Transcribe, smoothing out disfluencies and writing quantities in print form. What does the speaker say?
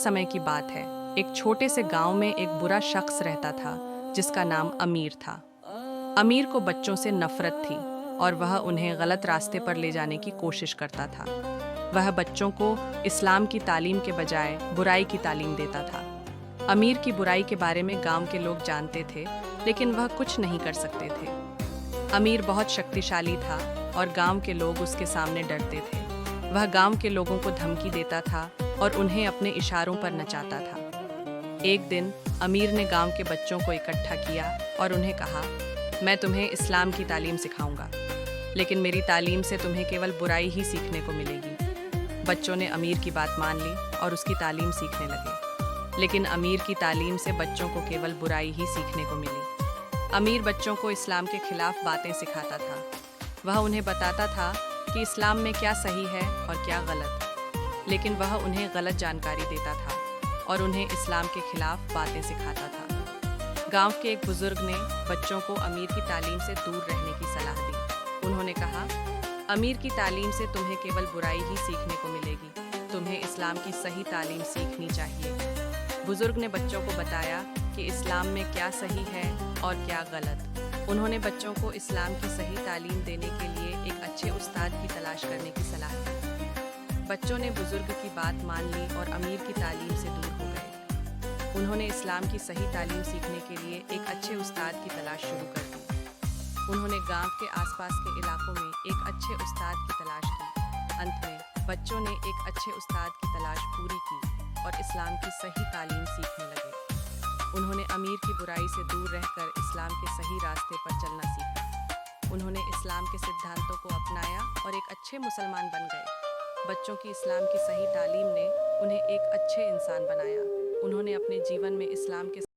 समय की बात है। एक छोटे से गांव में एक बुरा शख्स रहता था जिसका नाम अमीर था। अमीर को बच्चों से नफरत थी और वह उन्हें गलत रास्ते पर ले जाने की कोशिश करता था। वह बच्चों को इस्लाम की तालीम के बजाय बुराई की तालीम देता था। अमीर की बुराई के बारे में गांव के लोग जानते थे, लेकिन वह कुछ नहीं कर सकते थे। अमीर बहुत शक्तिशाली था और गांव के लोग उसके सामने डरते थे। वह गांव के लोगों को धमकी देता था और उन्हें अपने इशारों पर नचाता था। एक दिन अमीर ने गांव के बच्चों को इकट्ठा किया और उन्हें कहा, मैं तुम्हें इस्लाम की तालीम सिखाऊंगा, लेकिन मेरी तालीम से तुम्हें केवल बुराई ही सीखने को मिलेगी। बच्चों ने अमीर की बात मान ली और उसकी तालीम सीखने लगे, लेकिन अमीर की तालीम से बच्चों को केवल बुराई ही सीखने को मिली। अमीर बच्चों को इस्लाम के खिलाफ बातें सिखाता था। वह उन्हें बताता था कि इस्लाम में क्या सही है और क्या गलत, लेकिन वह उन्हें गलत जानकारी देता था और उन्हें इस्लाम के खिलाफ बातें सिखाता था। गांव के एक बुजुर्ग ने बच्चों को अमीर की तालीम से दूर रहने की सलाह दी। उन्होंने कहा, अमीर की तालीम से तुम्हें केवल बुराई ही सीखने को मिलेगी, तुम्हें इस्लाम की सही तालीम सीखनी चाहिए। बुजुर्ग ने बच्चों को बताया कि इस्लाम में क्या सही है और क्या गलत। उन्होंने बच्चों को इस्लाम की सही तालीम देने के लिए एक अच्छे उस्ताद की तलाश करने की सलाह दी। बच्चों ने बुजुर्ग की बात मान ली और अमीर की तालीम से दूर हो गए। उन्होंने इस्लाम की सही तालीम सीखने के लिए एक अच्छे उस्ताद की तलाश शुरू कर दी। उन्होंने गांव के आसपास के इलाकों में एक अच्छे उस्ताद की तलाश की। अंत में बच्चों ने एक अच्छे उस्ताद की तलाश पूरी की और इस्लाम की सही तालीम सीखने लगे। उन्होंने अमीर की बुराई से दूर रहकर इस्लाम के सही रास्ते पर चलना सीखा। उन्होंने इस्लाम के सिद्धांतों को अपनाया और एक अच्छे मुसलमान बन गए। बच्चों की इस्लाम की सही तालीम ने उन्हें एक अच्छे इंसान बनाया। उन्होंने अपने जीवन में इस्लाम के